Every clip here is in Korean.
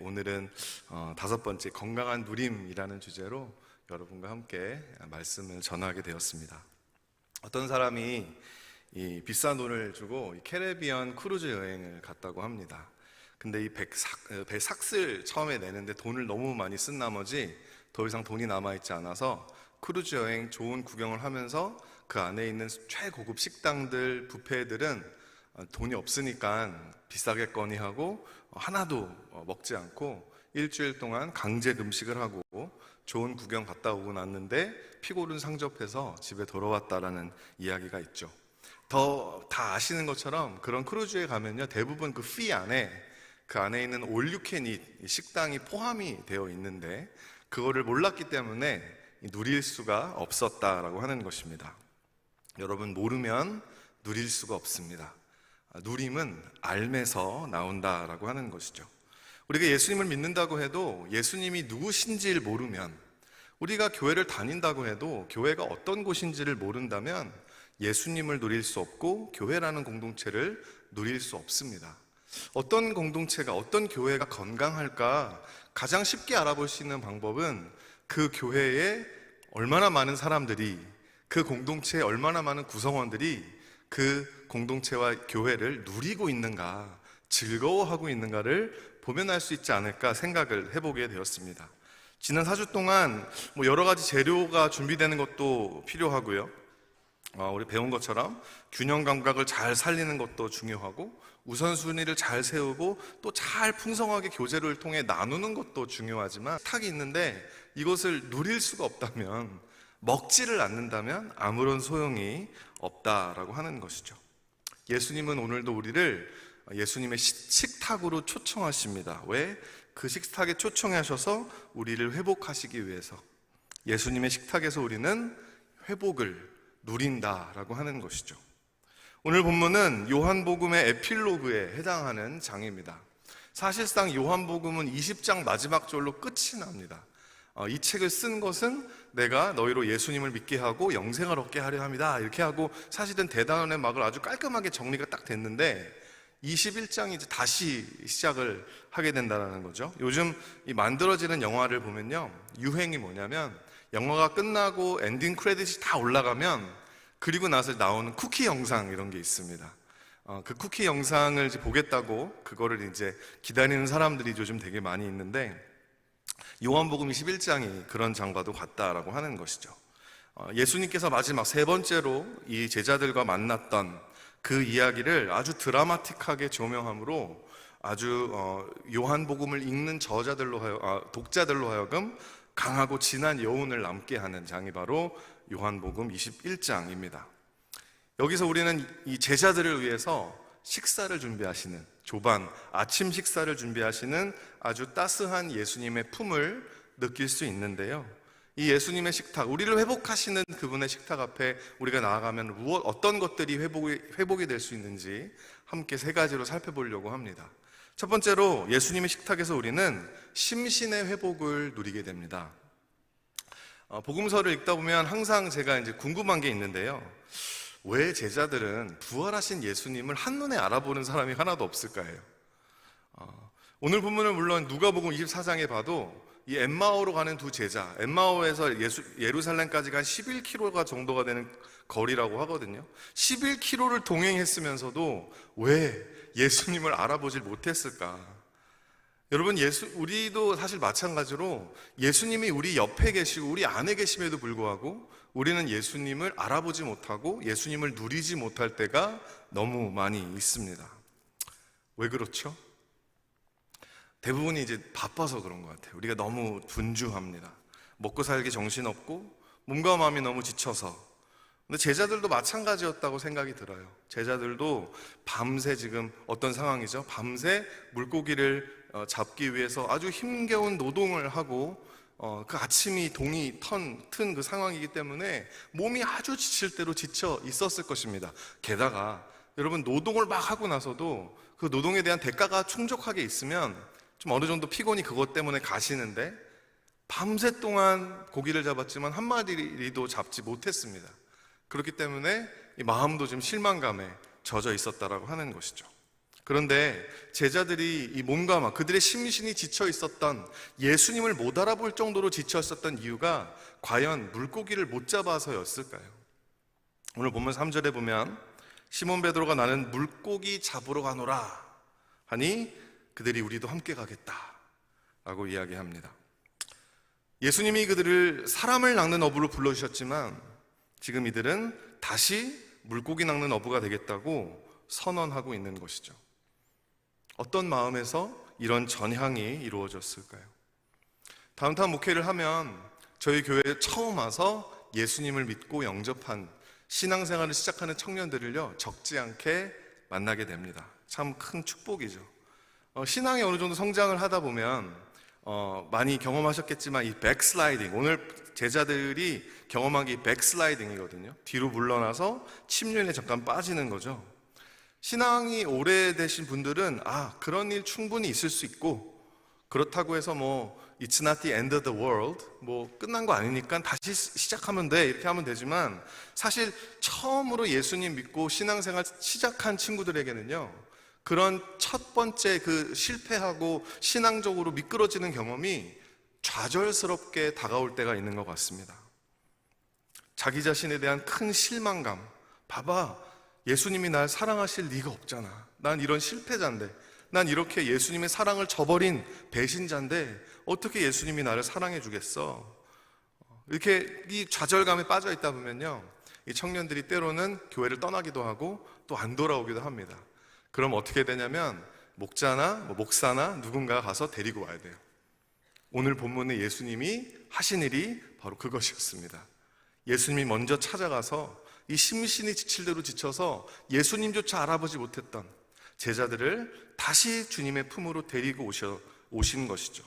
오늘은 5번째 건강한 누림이라는 주제로 여러분과 함께 말씀을 전하게 되었습니다. 어떤 사람이 이 비싼 돈을 주고 캐리비안 크루즈 여행을 갔다고 합니다. 근데 이 배 삭슬 처음에 내는데 돈을 너무 많이 쓴 나머지 더 이상 돈이 남아있지 않아서 크루즈 여행 좋은 구경을 하면서 그 안에 있는 최고급 식당들, 뷔페들은 돈이 없으니까 비싸겠거니 하고 하나도 먹지 않고 일주일 동안 강제 금식을 하고 좋은 구경 갔다 오고 났는데 피골은 상접해서 집에 돌아왔다라는 이야기가 있죠. 다 아시는 것처럼 그런 크루즈에 가면요, 대부분 그 안에 있는 올 유 캔 잇 식당이 포함이 되어 있는데 그거를 몰랐기 때문에 누릴 수가 없었다라고 하는 것입니다. 여러분, 모르면 누릴 수가 없습니다. 누림은 알면서 나온다라고 하는 것이죠. 우리가 예수님을 믿는다고 해도 예수님이 누구신지를 모르면, 우리가 교회를 다닌다고 해도 교회가 어떤 곳인지를 모른다면 예수님을 누릴 수 없고 교회라는 공동체를 누릴 수 없습니다. 어떤 공동체가, 어떤 교회가 건강할까 가장 쉽게 알아볼 수 있는 방법은 그 교회에 얼마나 많은 사람들이, 그 공동체에 얼마나 많은 구성원들이 그 공동체와 교회를 누리고 있는가, 즐거워하고 있는가를 보면 알 수 있지 않을까 생각을 해보게 되었습니다. 지난 4주 동안 여러 가지 재료가 준비되는 것도 필요하고요, 우리 배운 것처럼 균형 감각을 잘 살리는 것도 중요하고 우선순위를 잘 세우고 또 잘 풍성하게 교제를 통해 나누는 것도 중요하지만 탁이 있는데 이것을 누릴 수가 없다면, 먹지를 않는다면 아무런 소용이 없다라고 하는 것이죠. 예수님은 오늘도 우리를 예수님의 식탁으로 초청하십니다. 왜? 그 식탁에 초청하셔서 우리를 회복하시기 위해서. 예수님의 식탁에서 우리는 회복을 누린다라고 하는 것이죠. 오늘 본문은 요한복음의 에필로그에 해당하는 장입니다. 사실상 요한복음은 20장 마지막 절로 끝이 납니다. 이 책을 쓴 것은 내가 너희로 예수님을 믿게 하고 영생을 얻게 하려 합니다, 이렇게 하고 사실은 대단원의 막을 아주 깔끔하게 정리가 딱 됐는데 21장이 이제 다시 시작을 하게 된다는 거죠. 요즘 이 만들어지는 영화를 보면요, 유행이 뭐냐면 영화가 끝나고 엔딩 크레딧이 다 올라가면 그리고 나서 나오는 쿠키 영상, 이런 게 있습니다. 그 쿠키 영상을 이제 보겠다고 그거를 이제 기다리는 사람들이 요즘 되게 많이 있는데 요한복음 21장이 그런 장과도 같다라고 하는 것이죠. 예수님께서 마지막 3번째로 이 제자들과 만났던 그 이야기를 아주 드라마틱하게 조명함으로 아주 요한복음을 읽는 독자들로 하여금 강하고 진한 여운을 남게 하는 장이 바로 요한복음 21장입니다. 여기서 우리는 이 제자들을 위해서 식사를 준비하시는, 조반 아침 식사를 준비하시는 아주 따스한 예수님의 품을 느낄 수 있는데요, 이 예수님의 식탁, 우리를 회복하시는 그분의 식탁 앞에 우리가 나아가면 어떤 것들이 회복이 될 수 있는지 함께 3가지로 살펴보려고 합니다. 첫 번째로 예수님의 식탁에서 우리는 심신의 회복을 누리게 됩니다. 복음서를 읽다 보면 항상 제가 이제 궁금한 게 있는데요, 왜 제자들은 부활하신 예수님을 한눈에 알아보는 사람이 하나도 없을까요? 오늘 본문은 물론 누가복음 24장에 봐도 이 엠마오로 가는 두 제자, 엠마오에서 예루살렘까지가 한 11km 정도가 되는 거리라고 하거든요. 11km를 동행했으면서도 왜 예수님을 알아보질 못했을까? 여러분, 우리도 사실 마찬가지로 예수님이 우리 옆에 계시고 우리 안에 계심에도 불구하고 우리는 예수님을 알아보지 못하고 예수님을 누리지 못할 때가 너무 많이 있습니다. 왜 그렇죠? 대부분이 이제 바빠서 그런 것 같아요. 우리가 너무 분주합니다. 먹고 살기 정신없고 몸과 마음이 너무 지쳐서. 근데 제자들도 마찬가지였다고 생각이 들어요. 제자들도 밤새, 지금 어떤 상황이죠? 밤새 물고기를 잡기 위해서 아주 힘겨운 노동을 하고 그 아침이 동이 튼 그 상황이기 때문에 몸이 아주 지칠 대로 지쳐 있었을 것입니다. 게다가 여러분, 노동을 막 하고 나서도 그 노동에 대한 대가가 충족하게 있으면 좀 어느 정도 피곤이 그것 때문에 가시는데 밤새 동안 고기를 잡았지만 한 마리도 잡지 못했습니다. 그렇기 때문에 이 마음도 좀 실망감에 젖어 있었다라고 하는 것이죠. 그런데 제자들이 이 몸과 막 그들의 심신이 지쳐 있었던, 예수님을 못 알아볼 정도로 지쳐 있었던 이유가 과연 물고기를 못 잡아서였을까요? 오늘 본문 3절에 보면 시몬 베드로가 나는 물고기 잡으러 가노라 하니 그들이 우리도 함께 가겠다 라고 이야기합니다. 예수님이 그들을 사람을 낚는 어부로 불러주셨지만 지금 이들은 다시 물고기 낚는 어부가 되겠다고 선언하고 있는 것이죠. 어떤 마음에서 이런 전향이 이루어졌을까요? 다운타운 목회를 하면 저희 교회에 처음 와서 예수님을 믿고 영접한 신앙생활을 시작하는 청년들을요, 적지 않게 만나게 됩니다. 참 큰 축복이죠. 신앙이 어느 정도 성장을 하다 보면 많이 경험하셨겠지만 이 백슬라이딩, 오늘 제자들이 경험한 게 백슬라이딩이거든요. 뒤로 물러나서 침륜에 잠깐 빠지는 거죠. 신앙이 오래되신 분들은 그런 일 충분히 있을 수 있고, 그렇다고 해서 It's not the end of the world, 끝난 거 아니니까 다시 시작하면 돼, 이렇게 하면 되지만, 사실 처음으로 예수님 믿고 신앙생활 시작한 친구들에게는요, 그런 첫 번째 그 실패하고 신앙적으로 미끄러지는 경험이 좌절스럽게 다가올 때가 있는 것 같습니다. 자기 자신에 대한 큰 실망감, 봐봐, 예수님이 날 사랑하실 리가 없잖아. 난 이런 실패자인데, 난 이렇게 예수님의 사랑을 저버린 배신자인데 어떻게 예수님이 나를 사랑해 주겠어? 이렇게 이 좌절감에 빠져 있다 보면요, 이 청년들이 때로는 교회를 떠나기도 하고 또 안 돌아오기도 합니다. 그럼 어떻게 되냐면 목자나 목사나 누군가가 가서 데리고 와야 돼요. 오늘 본문에 예수님이 하신 일이 바로 그것이었습니다. 예수님이 먼저 찾아가서 이 심신이 지칠 대로 지쳐서 예수님조차 알아보지 못했던 제자들을 다시 주님의 품으로 데리고 오신 것이죠.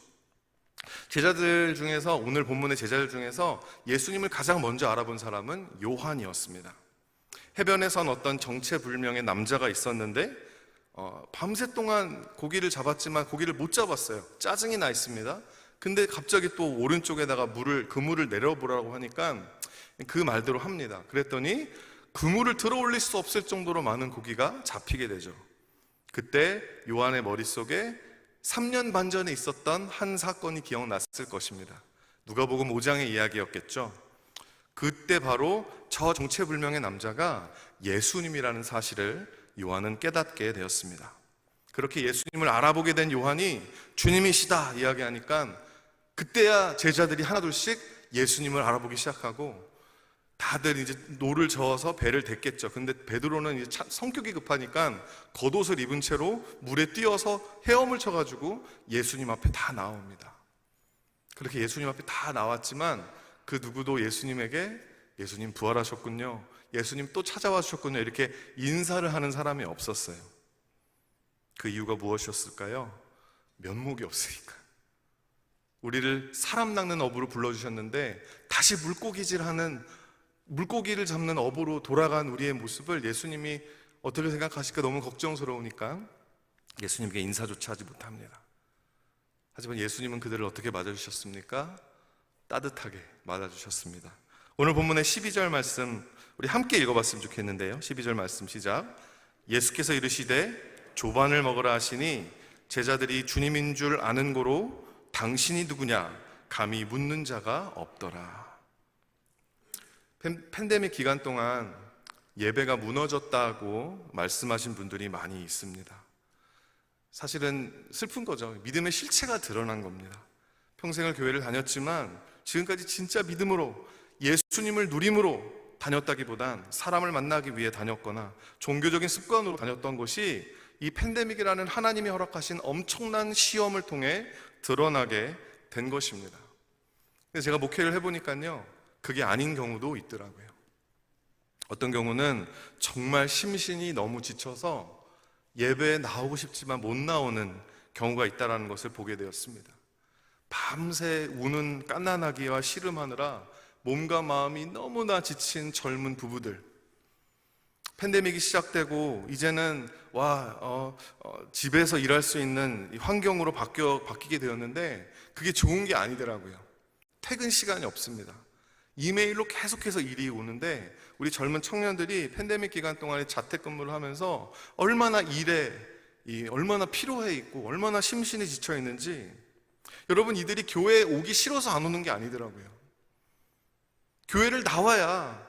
제자들 중에서, 오늘 본문의 제자들 중에서 예수님을 가장 먼저 알아본 사람은 요한이었습니다. 해변에 선 어떤 정체불명의 남자가 있었는데 밤새 동안 고기를 잡았지만 고기를 못 잡았어요. 짜증이 나 있습니다. 근데 갑자기 또 오른쪽에다가 그물을 내려보라고 하니까 그 말대로 합니다. 그랬더니 그물을 들어 올릴 수 없을 정도로 많은 고기가 잡히게 되죠. 그때 요한의 머릿속에 3년 반 전에 있었던 한 사건이 기억났을 것입니다. 누가복음 5장의 이야기였겠죠. 그때 바로 저 정체불명의 남자가 예수님이라는 사실을 요한은 깨닫게 되었습니다. 그렇게 예수님을 알아보게 된 요한이 주님이시다 이야기하니까 그때야 제자들이 하나둘씩 예수님을 알아보기 시작하고, 다들 이제 노를 저어서 배를 댔겠죠. 근데 베드로는 이제 성격이 급하니까 겉옷을 입은 채로 물에 뛰어서 헤엄을 쳐가지고 예수님 앞에 다 나옵니다. 그렇게 예수님 앞에 다 나왔지만 그 누구도 예수님에게 예수님 부활하셨군요, 예수님 또 찾아와 주셨군요, 이렇게 인사를 하는 사람이 없었어요. 그 이유가 무엇이었을까요? 면목이 없으니까. 우리를 사람 낚는 어부로 불러주셨는데 다시 물고기를 잡는 어부로 돌아간 우리의 모습을 예수님이 어떻게 생각하실까 너무 걱정스러우니까 예수님께 인사조차 하지 못합니다. 하지만 예수님은 그들을 어떻게 맞아주셨습니까? 따뜻하게 맞아주셨습니다. 오늘 본문의 12절 말씀 우리 함께 읽어봤으면 좋겠는데요. 12절 말씀 시작. 예수께서 이르시되 조반을 먹으라 하시니 제자들이 주님인 줄 아는 고로 당신이 누구냐 감히 묻는 자가 없더라. 팬데믹 기간 동안 예배가 무너졌다고 말씀하신 분들이 많이 있습니다. 사실은 슬픈 거죠. 믿음의 실체가 드러난 겁니다. 평생을 교회를 다녔지만 지금까지 진짜 믿음으로 예수님을 누림으로 다녔다기보단 사람을 만나기 위해 다녔거나 종교적인 습관으로 다녔던 것이 이 팬데믹이라는 하나님이 허락하신 엄청난 시험을 통해 드러나게 된 것입니다. 근데 제가 목회를 해보니까요, 그게 아닌 경우도 있더라고요. 어떤 경우는 정말 심신이 너무 지쳐서 예배에 나오고 싶지만 못 나오는 경우가 있다는 것을 보게 되었습니다. 밤새 우는 갓난아기와 씨름하느라 몸과 마음이 너무나 지친 젊은 부부들, 팬데믹이 시작되고 이제는 집에서 일할 수 있는 환경으로 바뀌게 되었는데 그게 좋은 게 아니더라고요. 퇴근 시간이 없습니다. 이메일로 계속해서 일이 오는데 우리 젊은 청년들이 팬데믹 기간 동안에 자택근무를 하면서 얼마나 일에 얼마나 피로해 있고 얼마나 심신이 지쳐 있는지, 여러분, 이들이 교회에 오기 싫어서 안 오는 게 아니더라고요. 교회를 나와야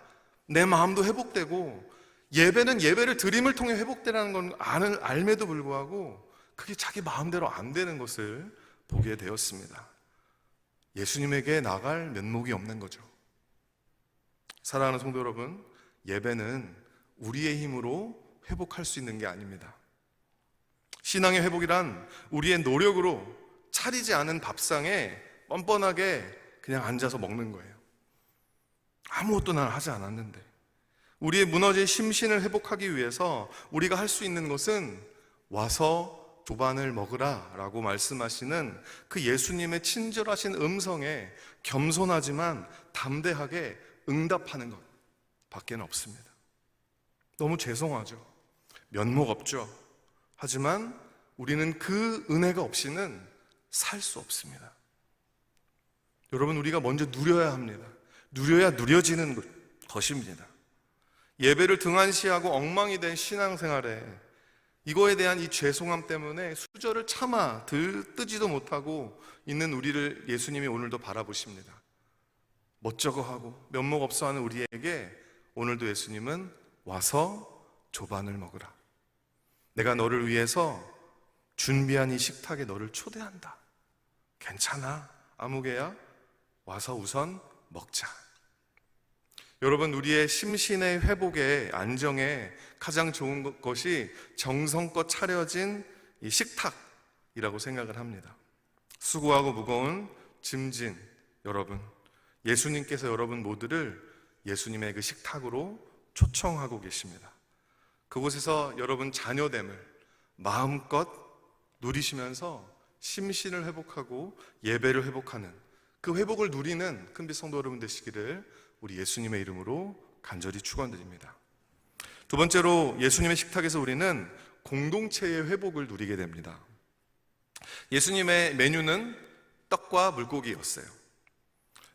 내 마음도 회복되고, 예배는 예배를 드림을 통해 회복되라는 건 알매도 불구하고 그게 자기 마음대로 안 되는 것을 보게 되었습니다. 예수님에게 나갈 면목이 없는 거죠. 사랑하는 성도 여러분, 예배는 우리의 힘으로 회복할 수 있는 게 아닙니다. 신앙의 회복이란 우리의 노력으로 차리지 않은 밥상에 뻔뻔하게 그냥 앉아서 먹는 거예요. 아무것도 난 하지 않았는데. 우리의 무너진 심신을 회복하기 위해서 우리가 할 수 있는 것은 와서 조반을 먹으라 라고 말씀하시는 그 예수님의 친절하신 음성에 겸손하지만 담대하게 응답하는 것 밖에는 없습니다. 너무 죄송하죠. 면목 없죠. 하지만 우리는 그 은혜가 없이는 살 수 없습니다. 여러분, 우리가 먼저 누려야 합니다. 누려야 누려지는 것입니다. 예배를 등한시하고 엉망이 된 신앙생활에 이거에 대한 이 죄송함 때문에 수저를 차마 들뜨지도 못하고 있는 우리를 예수님이 오늘도 바라보십니다. 멋쩍어하고 면목 없어하는 우리에게 오늘도 예수님은 와서 조반을 먹으라. 내가 너를 위해서 준비한 이 식탁에 너를 초대한다. 괜찮아, 아무개야. 와서 우선 먹자. 여러분, 우리의 심신의 회복에, 안정에 가장 좋은 것이 정성껏 차려진 이 식탁이라고 생각을 합니다. 수고하고 무거운 짐진 여러분, 예수님께서 여러분 모두를 예수님의 그 식탁으로 초청하고 계십니다. 그곳에서 여러분 자녀됨을 마음껏 누리시면서 심신을 회복하고 예배를 회복하는 그 회복을 누리는 큰빛 성도 여러분 되시기를 우리 예수님의 이름으로 간절히 축원드립니다. 두 번째로, 예수님의 식탁에서 우리는 공동체의 회복을 누리게 됩니다. 예수님의 메뉴는 떡과 물고기였어요.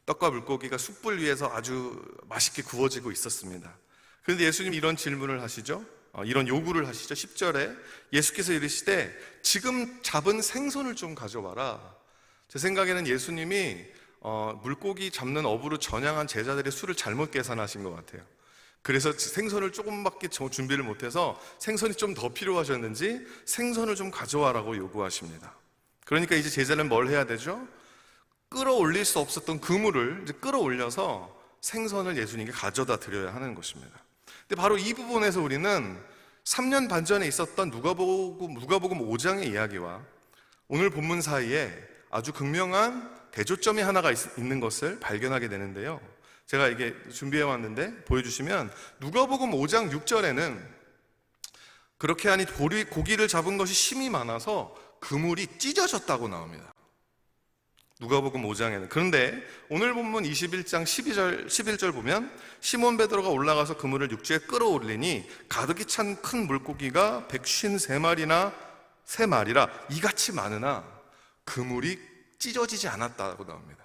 떡과 물고기가 숯불 위에서 아주 맛있게 구워지고 있었습니다. 그런데 예수님이 이런 질문을 하시죠. 이런 요구를 하시죠. 10절에 예수께서 이르시되 지금 잡은 생선을 좀 가져와라. 제 생각에는 예수님이 물고기 잡는 어부로 전향한 제자들의 수를 잘못 계산하신 것 같아요. 그래서 생선을 조금밖에 준비를 못해서 생선이 좀 더 필요하셨는지 생선을 좀 가져와라고 요구하십니다. 그러니까 이제 제자는 뭘 해야 되죠? 끌어올릴 수 없었던 그물을 이제 끌어올려서 생선을 예수님께 가져다 드려야 하는 것입니다. 근데 바로 이 부분에서 우리는 3년 반 전에 있었던 누가복음 5장의 이야기와 오늘 본문 사이에 아주 극명한 대조점이 하나가 있는 것을 발견하게 되는데요. 제가 이게 준비해 왔는데 보여주시면, 누가복음 5장 6절에는 그렇게 하니 고기를 잡은 것이 심이 많아서 그물이 찢어졌다고 나옵니다. 누가복음 5장에는. 그런데 오늘 본문 21장 11절 보면 시몬 베드로가 올라가서 그물을 육지에 끌어올리니 가득히 찬 큰 물고기가 153마리나 3마리라 이같이 많으나 그물이 찢어지지 않았다고 나옵니다.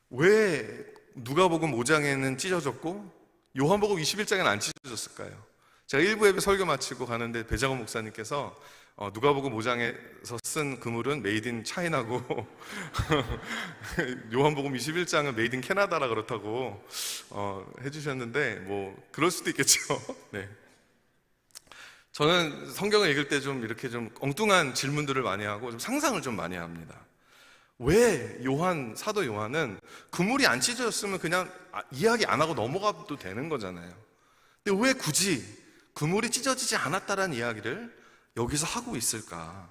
왜 누가복음 5장에는 찢어졌고 요한복음 21장에는 안 찢어졌을까요? 제가 일부 예배 설교 마치고 가는데 배장원 목사님께서 누가복음 5장에서 쓴 그물은 메이드 인 차이나고 요한복음 21장은 메이드 인 캐나다라 그렇다고 해주셨는데, 뭐 그럴 수도 있겠죠. 네. 저는 성경을 읽을 때 좀 이렇게 좀 엉뚱한 질문들을 많이 하고 좀 상상을 좀 많이 합니다. 왜 사도 요한은 그물이 안 찢어졌으면 그냥 이야기 안 하고 넘어가도 되는 거잖아요. 근데 왜 굳이 그물이 찢어지지 않았다라는 이야기를 여기서 하고 있을까?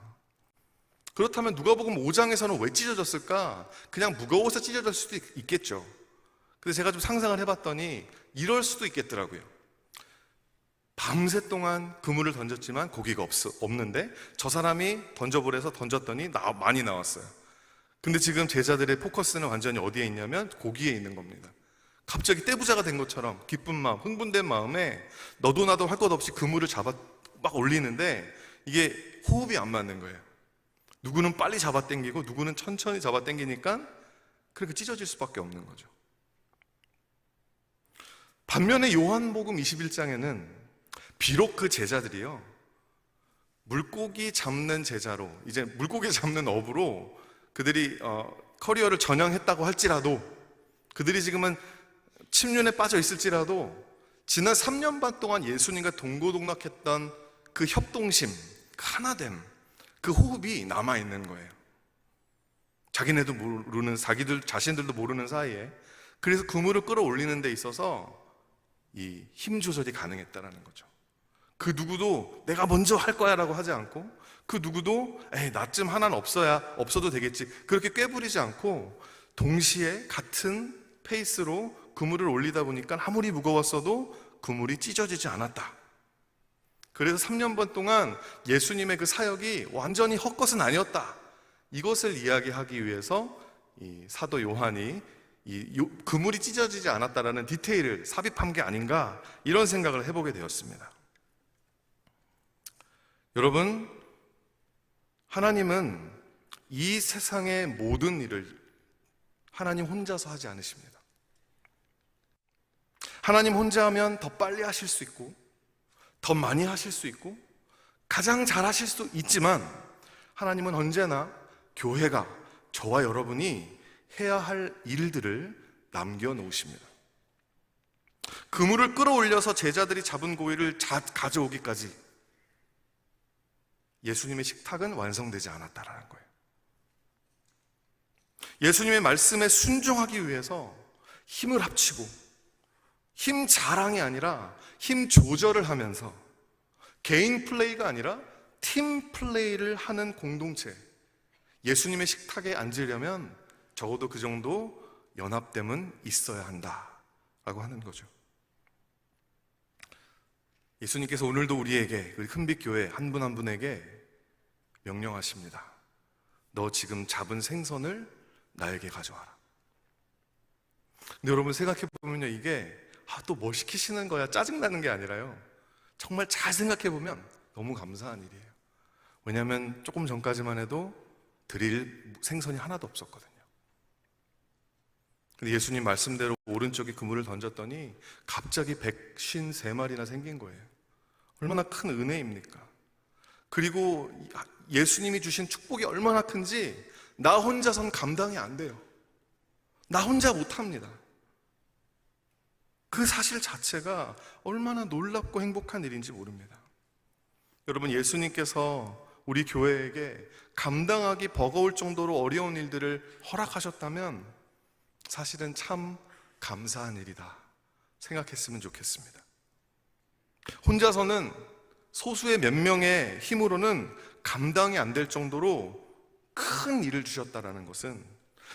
그렇다면 누가복음 5장에서는 왜 찢어졌을까? 그냥 무거워서 찢어질 수도 있겠죠. 근데 제가 좀 상상을 해봤더니 이럴 수도 있겠더라고요. 밤새 동안 그물을 던졌지만 고기가 없는데 저 사람이 던져보래서 던졌더니 많이 나왔어요. 근데 지금 제자들의 포커스는 완전히 어디에 있냐면 고기에 있는 겁니다. 갑자기 떼부자가 된 것처럼 기쁜 마음, 흥분된 마음에 너도 나도 할 것 없이 그물을 막 올리는데 이게 호흡이 안 맞는 거예요. 누구는 빨리 잡아당기고 누구는 천천히 잡아당기니까 그렇게 찢어질 수밖에 없는 거죠. 반면에 요한복음 21장에는 비록 그 제자들이요, 물고기 잡는 제자로, 이제 물고기 잡는 업으로 그들이 커리어를 전향했다고 할지라도, 그들이 지금은 침륜에 빠져 있을지라도 지난 3년 반 동안 예수님과 동고동락했던 그 협동심, 그 하나됨, 그 호흡이 남아있는 거예요. 자기네도 모르는, 자기들 자신들도 모르는 사이에. 그래서 그물을 끌어올리는 데 있어서 이 힘 조절이 가능했다는 거죠. 그 누구도 내가 먼저 할 거야 라고 하지 않고, 그 누구도 나쯤 하나는 없어도 되겠지, 그렇게 꾀부리지 않고 동시에 같은 페이스로 그물을 올리다 보니까 아무리 무거웠어도 그물이 찢어지지 않았다. 그래서 3년 반 동안 예수님의 그 사역이 완전히 헛것은 아니었다. 이것을 이야기하기 위해서 이 사도 요한이 그물이 찢어지지 않았다라는 디테일을 삽입한 게 아닌가, 이런 생각을 해보게 되었습니다. 여러분, 하나님은 이 세상의 모든 일을 하나님 혼자서 하지 않으십니다. 하나님 혼자 하면 더 빨리 하실 수 있고, 더 많이 하실 수 있고, 가장 잘 하실 수 있지만, 하나님은 언제나 교회가, 저와 여러분이 해야 할 일들을 남겨놓으십니다. 그물을 끌어올려서 제자들이 잡은 고기를 가져오기까지 예수님의 식탁은 완성되지 않았다라는 거예요. 예수님의 말씀에 순종하기 위해서 힘을 합치고, 힘 자랑이 아니라 힘 조절을 하면서, 개인 플레이가 아니라 팀 플레이를 하는 공동체, 예수님의 식탁에 앉으려면 적어도 그 정도 연합됨은 있어야 한다라고 하는 거죠. 예수님께서 오늘도 우리에게, 우리 큰빛교회 한 분 한 분에게 명령하십니다. 너 지금 잡은 생선을 나에게 가져와라. 근데 여러분 생각해보면요, 이게 또 뭐 시키시는 거야, 짜증나는 게 아니라요, 정말 잘 생각해보면 너무 감사한 일이에요. 왜냐하면 조금 전까지만 해도 드릴 생선이 하나도 없었거든요. 근데 예수님 말씀대로 오른쪽에 그물을 던졌더니 갑자기 153마리나 생긴 거예요. 얼마나 큰 은혜입니까? 그리고 예수님이 주신 축복이 얼마나 큰지 나 혼자선 감당이 안 돼요. 나 혼자 못합니다. 그 사실 자체가 얼마나 놀랍고 행복한 일인지 모릅니다. 여러분, 예수님께서 우리 교회에게 감당하기 버거울 정도로 어려운 일들을 허락하셨다면 사실은 참 감사한 일이다 생각했으면 좋겠습니다. 혼자서는, 소수의 몇 명의 힘으로는 감당이 안 될 정도로 큰 일을 주셨다는 것은,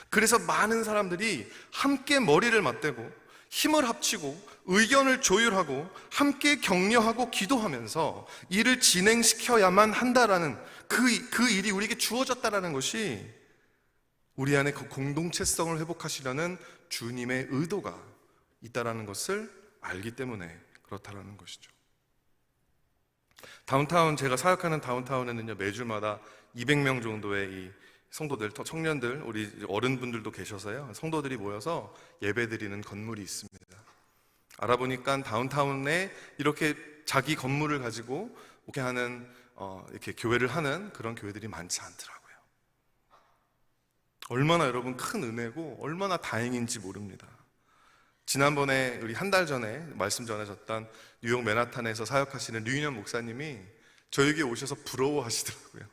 그래서 많은 사람들이 함께 머리를 맞대고 힘을 합치고 의견을 조율하고 함께 격려하고 기도하면서 일을 진행시켜야만 한다라는 그 일이 우리에게 주어졌다라는 것이 우리 안에 그 공동체성을 회복하시려는 주님의 의도가 있다라는 것을 알기 때문에 그렇다라는 것이죠. 다운타운, 제가 사역하는 다운타운에는요, 매주마다 200명 정도의 이 성도들, 청년들, 우리 어른분들도 계셔서요, 성도들이 모여서 예배드리는 건물이 있습니다. 알아보니까 다운타운에 이렇게 자기 건물을 가지고 이렇게 하는, 이렇게 교회를 하는 그런 교회들이 많지 않더라고요. 얼마나 여러분 큰 은혜고 얼마나 다행인지 모릅니다. 지난번에 우리 한 달 전에 말씀 전해졌던 뉴욕 맨하탄에서 사역하시는 류인현 목사님이 저에게 오셔서 부러워하시더라고요.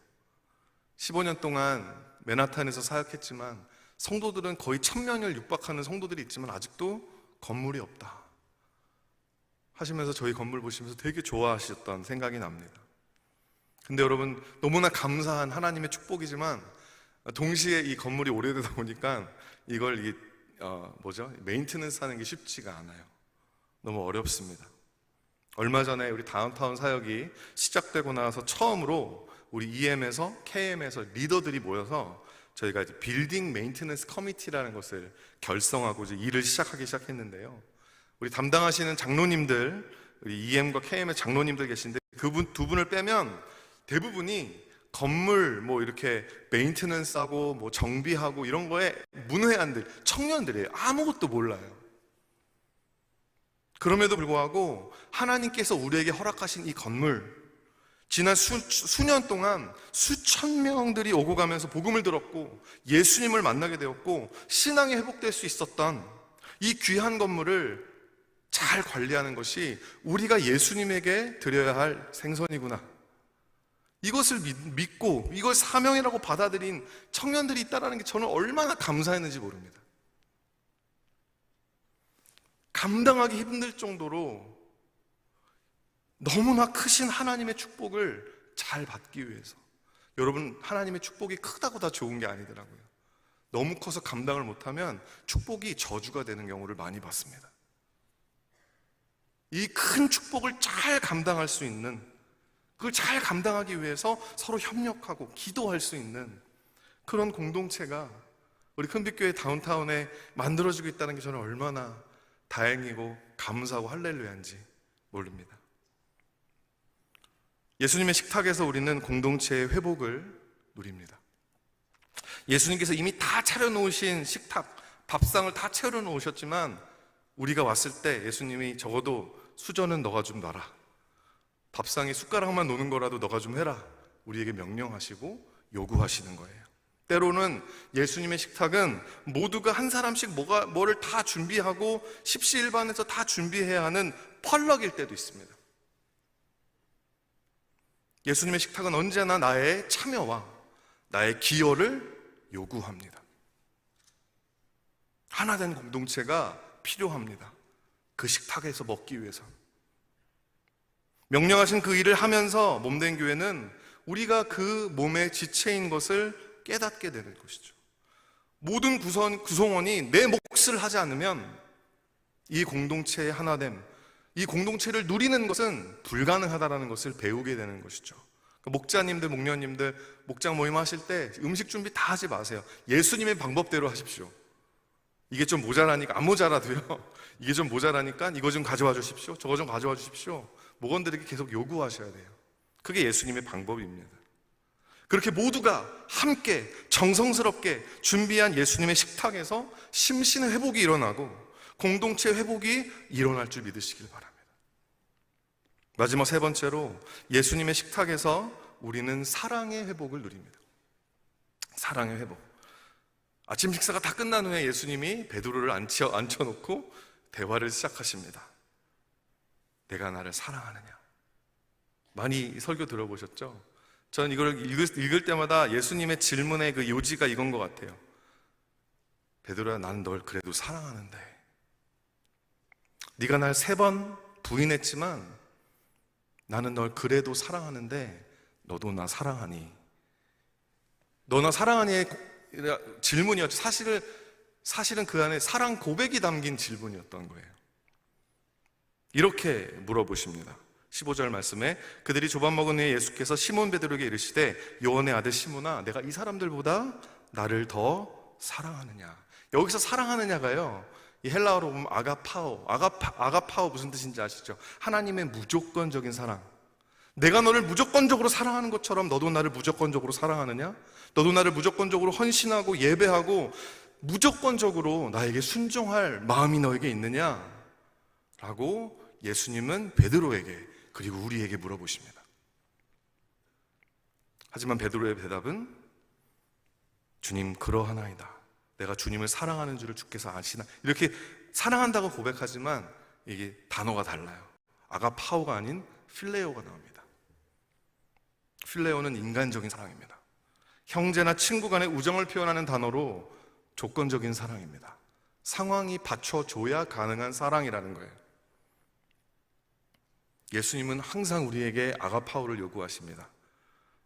15년 동안 맨하탄에서 사역했지만 성도들은 거의 1000명을 육박하는 성도들이 있지만 아직도 건물이 없다 하시면서 저희 건물 보시면서 되게 좋아하셨던 생각이 납니다. 근데 여러분, 너무나 감사한 하나님의 축복이지만 동시에 이 건물이 오래되다 보니까 이걸 메인테넌스 하는 게 쉽지가 않아요. 너무 어렵습니다. 얼마 전에 우리 다운타운 사역이 시작되고 나서 처음으로 우리 EM에서 KM에서 리더들이 모여서 저희가 이제 빌딩 메인테넌스 커미티라는 것을 결성하고 이제 일을 시작했는데요. 우리 담당하시는 장로님들, 우리 EM과 KM의 장로님들 계신데 그분 두 분을 빼면 대부분이 건물 이렇게 메인테넌스하고 정비하고 이런 거에 문외한들, 청년들이에요. 아무것도 몰라요. 그럼에도 불구하고 하나님께서 우리에게 허락하신 이 건물, 지난 수년 동안 수천 명들이 오고 가면서 복음을 들었고 예수님을 만나게 되었고 신앙이 회복될 수 있었던 이 귀한 건물을 잘 관리하는 것이 우리가 예수님에게 드려야 할 생선이구나. 이것을 믿고 이걸 사명이라고 받아들인 청년들이 있다는 게 저는 얼마나 감사했는지 모릅니다. 감당하기 힘들 정도로 너무나 크신 하나님의 축복을 잘 받기 위해서. 여러분, 하나님의 축복이 크다고 다 좋은 게 아니더라고요. 너무 커서 감당을 못하면 축복이 저주가 되는 경우를 많이 봤습니다. 이 큰 축복을 잘 감당할 수 있는, 그걸 잘 감당하기 위해서 서로 협력하고 기도할 수 있는 그런 공동체가 우리 큰빛교회 다운타운에 만들어지고 있다는 게 저는 얼마나 다행이고 감사하고 할렐루야인지 모릅니다. 예수님의 식탁에서 우리는 공동체의 회복을 누립니다. 예수님께서 이미 다 차려놓으신 식탁, 밥상을 다 차려놓으셨지만 우리가 왔을 때 예수님이 적어도 수저는 너가 좀 놔라, 밥상에 숟가락만 놓는 거라도 너가 좀 해라, 우리에게 명령하시고 요구하시는 거예요. 때로는 예수님의 식탁은 모두가 한 사람씩 뭐를 다 준비하고 십시일반해서 다 준비해야 하는 펄럭일 때도 있습니다. 예수님의 식탁은 언제나 나의 참여와 나의 기여를 요구합니다. 하나된 공동체가 필요합니다. 그 식탁에서 먹기 위해서. 명령하신 그 일을 하면서 몸된 교회는 우리가 그 몸의 지체인 것을 깨닫게 되는 것이죠. 모든 구성원이 내 몫을 하지 않으면 이 공동체의 하나됨, 이 공동체를 누리는 것은 불가능하다는 것을 배우게 되는 것이죠. 목자님들, 목녀님들, 목장 모임 하실 때 음식 준비 다 하지 마세요. 예수님의 방법대로 하십시오. 이게 좀 모자라니까, 안 모자라도요, 이게 좀 모자라니까 이거 좀 가져와 주십시오, 저거 좀 가져와 주십시오. 목원들에게 계속 요구하셔야 돼요. 그게 예수님의 방법입니다. 그렇게 모두가 함께 정성스럽게 준비한 예수님의 식탁에서 심신의 회복이 일어나고 공동체 회복이 일어날 줄 믿으시길 바랍니다. 마지막 세 번째로 예수님의 식탁에서 우리는 사랑의 회복을 누립니다. 사랑의 회복. 아침 식사가 다 끝난 후에 예수님이 베드로를 앉혀놓고 대화를 시작하십니다. 내가 나를 사랑하느냐? 많이 설교 들어보셨죠? 저는 이걸 읽을 때마다 예수님의 질문의 그 요지가 이건 것 같아요. 베드로야, 나는 널 그래도 사랑하는데. 네가 날 3번 부인했지만 나는 널 그래도 사랑하는데 너도 나 사랑하니? 너 나 사랑하니? 질문이었죠. 사실은 그 안에 사랑 고백이 담긴 질문이었던 거예요. 이렇게 물어보십니다. 15절 말씀에 그들이 조밥 먹은 후에 예수께서 시몬 베드로에게 이르시되 요한의 아들 시몬아, 내가 이 사람들보다 나를 더 사랑하느냐? 여기서 사랑하느냐가요, 이 헬라어로 보면 아가파오 무슨 뜻인지 아시죠? 하나님의 무조건적인 사랑. 내가 너를 무조건적으로 사랑하는 것처럼 너도 나를 무조건적으로 사랑하느냐? 너도 나를 무조건적으로 헌신하고 예배하고 무조건적으로 나에게 순종할 마음이 너에게 있느냐? 라고 예수님은 베드로에게 그리고 우리에게 물어보십니다. 하지만 베드로의 대답은 주님, 그러하나이다. 내가 주님을 사랑하는 줄을 주께서 아시나? 이렇게 사랑한다고 고백하지만 이게 단어가 달라요. 아가파오가 아닌 필레오가 나옵니다. 필레오는 인간적인 사랑입니다. 형제나 친구 간의 우정을 표현하는 단어로 조건적인 사랑입니다. 상황이 받쳐줘야 가능한 사랑이라는 거예요. 예수님은 항상 우리에게 아가파오를 요구하십니다.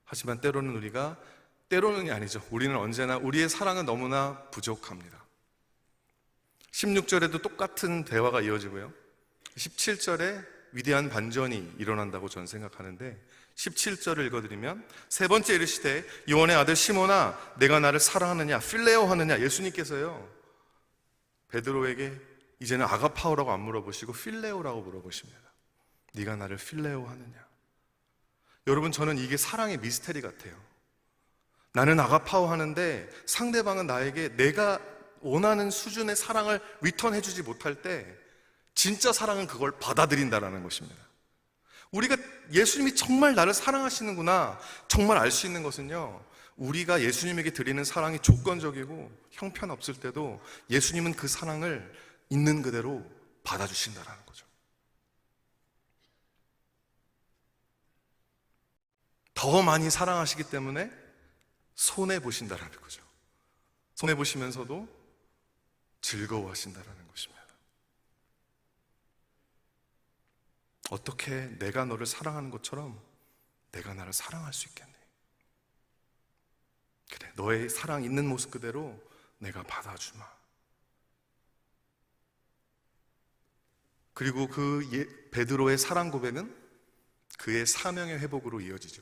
하지만 때로는이 아니죠. 우리는 언제나 우리의 사랑은 너무나 부족합니다. 16절에도 똑같은 대화가 이어지고요. 17절에 위대한 반전이 일어난다고 저는 생각하는데 17절을 읽어드리면 세 번째 이르시되 요한의 아들 시몬아, 내가 나를 사랑하느냐? 필레오 하느냐? 예수님께서요, 베드로에게 이제는 아가파오라고 안 물어보시고 필레오라고 물어보십니다. 네가 나를 필레오 하느냐? 여러분, 저는 이게 사랑의 미스테리 같아요. 나는 아가파오 하는데 상대방은 나에게 내가 원하는 수준의 사랑을 리턴해주지 못할 때 진짜 사랑은 그걸 받아들인다라는 것입니다. 우리가 예수님이 정말 나를 사랑하시는구나 정말 알 수 있는 것은요, 우리가 예수님에게 드리는 사랑이 조건적이고 형편없을 때도 예수님은 그 사랑을 있는 그대로 받아주신다는 거죠. 더 많이 사랑하시기 때문에 손해보신다는 거죠. 손해보시면서도 즐거워하신다는 것입니다. 어떻게 내가 너를 사랑하는 것처럼 내가 나를 사랑할 수 있겠니? 그래, 너의 사랑 있는 모습 그대로 내가 받아주마. 그리고 그 베드로의 사랑 고백은 그의 사명의 회복으로 이어지죠.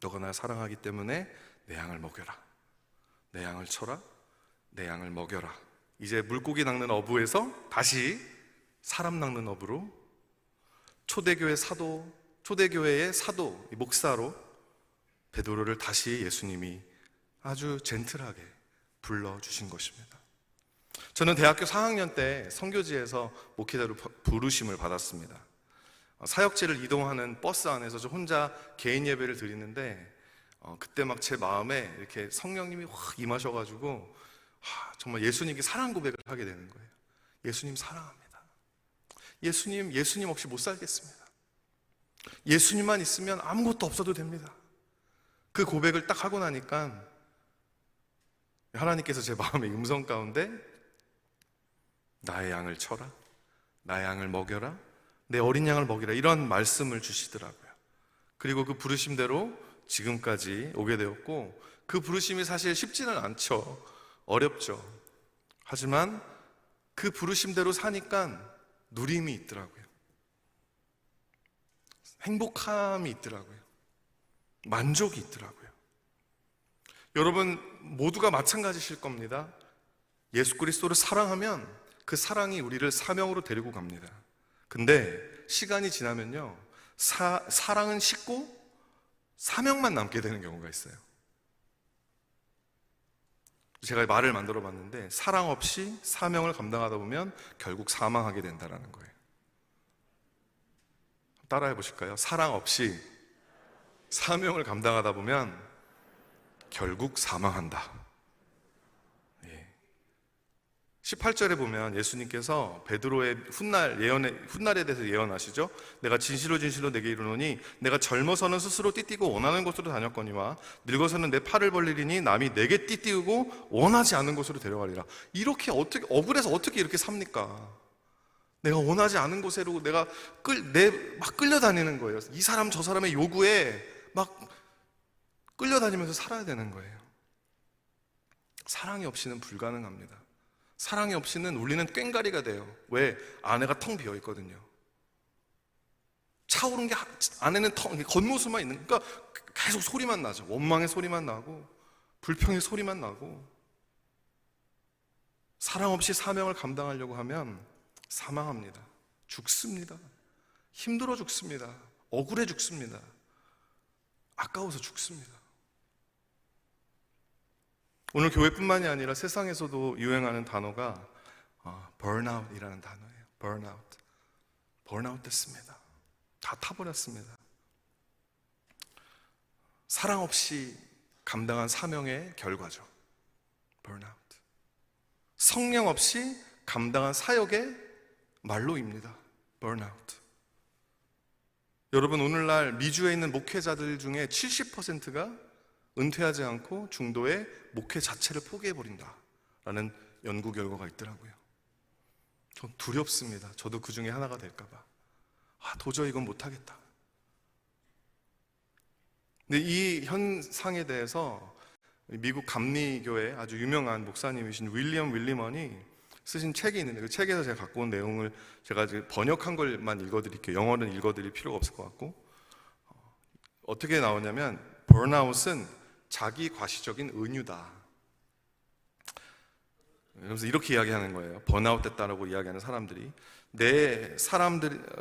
너가 나를 사랑하기 때문에 내 양을 먹여라, 내 양을 쳐라, 내 양을 먹여라. 이제 물고기 낚는 어부에서 다시 사람 낚는 어부로, 초대교회의 사도, 목사로 베드로를 다시 예수님이 아주 젠틀하게 불러주신 것입니다. 저는 대학교 4학년 때 선교지에서 목회자로 부르심을 받았습니다. 사역지를 이동하는 버스 안에서 저 혼자 개인 예배를 드리는데 그때 막 제 마음에 이렇게 성령님이 확 임하셔가지고 정말 예수님께 사랑 고백을 하게 되는 거예요. 예수님 사랑합니다. 예수님 없이 못 살겠습니다. 예수님만 있으면 아무것도 없어도 됩니다. 그 고백을 딱 하고 나니까 하나님께서 제 마음의 음성 가운데 나의 양을 쳐라, 나의 양을 먹여라, 내 어린 양을 먹이라, 이런 말씀을 주시더라고요. 그리고 그 부르심대로 지금까지 오게 되었고, 그 부르심이 사실 쉽지는 않죠. 어렵죠. 하지만 그 부르심대로 사니까 누림이 있더라고요. 행복함이 있더라고요. 만족이 있더라고요. 여러분 모두가 마찬가지실 겁니다. 예수 그리스도를 사랑하면 그 사랑이 우리를 사명으로 데리고 갑니다. 근데 시간이 지나면요, 사랑은 식고 사명만 남게 되는 경우가 있어요. 제가 말을 만들어 봤는데, 사랑 없이 사명을 감당하다 보면 결국 사망하게 된다는 거예요. 따라해 보실까요? 사랑 없이 사명을 감당하다 보면 결국 사망한다. 18절에 보면 예수님께서 베드로의 훗날에 대해서 예언하시죠. 내가 진실로 진실로 내게 이르노니 내가 젊어서는 스스로 띠띠고 원하는 곳으로 다녔거니와 늙어서는 내 팔을 벌리리니 남이 내게 띠띠우고 원하지 않는 곳으로 데려가리라. 이렇게 어떻게, 억울해서 어떻게 이렇게 삽니까? 내가 원하지 않은 곳으로 내가 막 끌려다니는 거예요. 이 사람 저 사람의 요구에 막 끌려다니면서 살아야 되는 거예요. 사랑이 없이는 불가능합니다. 사랑이 없이는 우리는 꽹가리가 돼요. 왜? 안에가 텅 비어 있거든요. 차오른 게 안에는 겉모습만 있는, 그러니까 계속 소리만 나죠. 원망의 소리만 나고 불평의 소리만 나고. 사랑 없이 사명을 감당하려고 하면 사망합니다. 죽습니다. 힘들어 죽습니다. 억울해 죽습니다. 아까워서 죽습니다. 오늘 교회뿐만이 아니라 세상에서도 유행하는 단어가 burnout이라는 단어예요. burnout 됐습니다. 다 타버렸습니다. 사랑 없이 감당한 사명의 결과죠. burnout. 성령 없이 감당한 사역의 말로입니다. burnout. 여러분, 오늘날 미주에 있는 목회자들 중에 70%가 은퇴하지 않고 중도에 목회 자체를 포기해버린다라는 연구 결과가 있더라고요. 전 두렵습니다. 저도 그 중에 하나가 될까봐. 도저히 이건 못하겠다. 근데 이 현상에 대해서 미국 감리교회 아주 유명한 목사님이신 윌리엄 윌리먼이 쓰신 책이 있는데, 그 책에서 제가 갖고 온 내용을 제가 번역한 걸만 읽어드릴게요. 영어는 읽어드릴 필요가 없을 것 같고, 어떻게 나오냐면 번아웃은 자기 과시적인 은유다. 그래서 이렇게 이야기하는 거예요. 번아웃 됐다라고 이야기하는 사람들이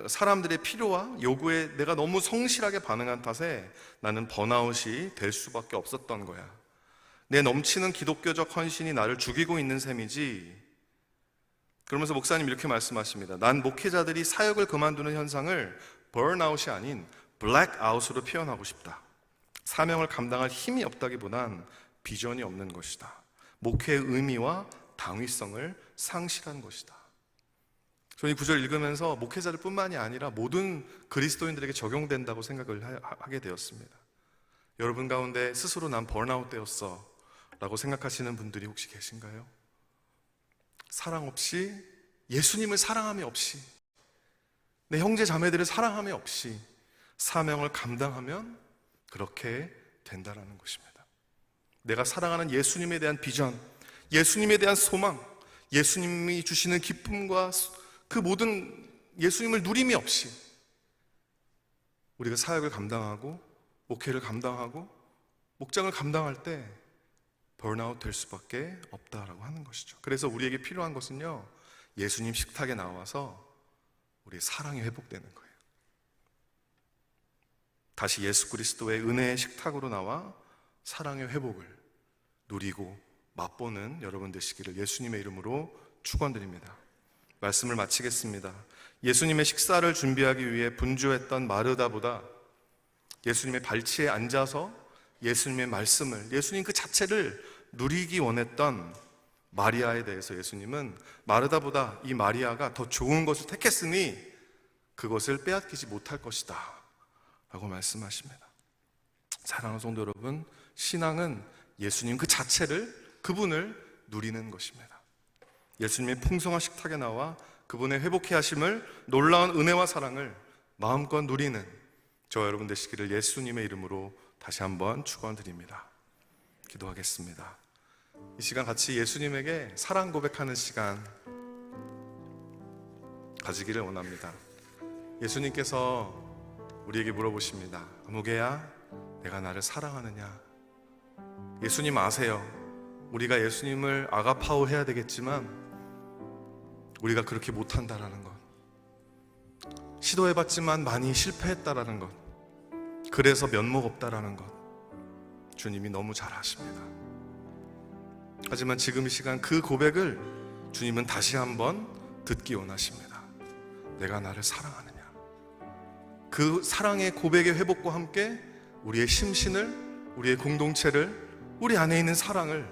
사람들의 필요와 요구에 내가 너무 성실하게 반응한 탓에 나는 번아웃이 될 수밖에 없었던 거야. 내 넘치는 기독교적 헌신이 나를 죽이고 있는 셈이지. 그러면서 목사님 이렇게 말씀하십니다. 난 목회자들이 사역을 그만두는 현상을 번아웃이 아닌 블랙아웃으로 표현하고 싶다. 사명을 감당할 힘이 없다기보단 비전이 없는 것이다. 목회의 의미와 당위성을 상실한 것이다. 저는 이 구절 읽으면서 목회자들 뿐만이 아니라 모든 그리스도인들에게 적용된다고 생각을 하게 되었습니다. 여러분 가운데 스스로 난 번아웃 되었어 라고 생각하시는 분들이 혹시 계신가요? 사랑 없이, 예수님을 사랑함이 없이, 내 형제 자매들을 사랑함이 없이 사명을 감당하면 그렇게 된다라는 것입니다. 내가 사랑하는 예수님에 대한 비전, 예수님에 대한 소망, 예수님이 주시는 기쁨과 그 모든 예수님을 누림이 없이 우리가 사역을 감당하고 목회를 감당하고 목장을 감당할 때 번아웃 될 수밖에 없다라고 하는 것이죠. 그래서 우리에게 필요한 것은요, 예수님 식탁에 나와서 우리의 사랑이 회복되는 거예요. 다시 예수 그리스도의 은혜의 식탁으로 나와 사랑의 회복을 누리고 맛보는 여러분 되시기를 예수님의 이름으로 축원드립니다. 말씀을 마치겠습니다. 예수님의 식사를 준비하기 위해 분주했던 마르다보다 예수님의 발치에 앉아서 예수님의 말씀을, 예수님 그 자체를 누리기 원했던 마리아에 대해서 예수님은 마르다보다 이 마리아가 더 좋은 것을 택했으니 그것을 빼앗기지 못할 것이다 라고 말씀하십니다. 사랑하는 성도 여러분, 신앙은 예수님 그 자체를, 그분을 누리는 것입니다. 예수님의 풍성한 식탁에 나와 그분의 회복해 하심을, 놀라운 은혜와 사랑을 마음껏 누리는 저와 여러분 되시기를 예수님의 이름으로 다시 한번 축원드립니다. 기도하겠습니다. 이 시간 같이 예수님에게 사랑 고백하는 시간 가지기를 원합니다. 예수님께서 우리에게 물어보십니다. 아무개야, 내가 나를 사랑하느냐? 예수님 아세요. 우리가 예수님을 아가파오 해야 되겠지만 우리가 그렇게 못한다라는 것, 시도해봤지만 많이 실패했다라는 것, 그래서 면목 없다라는 것 주님이 너무 잘 아십니다. 하지만 지금 이 시간 그 고백을 주님은 다시 한번 듣기 원하십니다. 내가 나를 사랑하느냐? 그 사랑의 고백의 회복과 함께 우리의 심신을, 우리의 공동체를, 우리 안에 있는 사랑을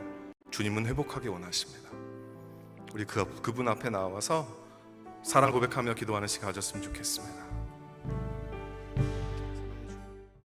주님은 회복하기 원하십니다. 우리 그분 앞에 나와서 사랑 고백하며 기도하는 시간 가졌으면 좋겠습니다.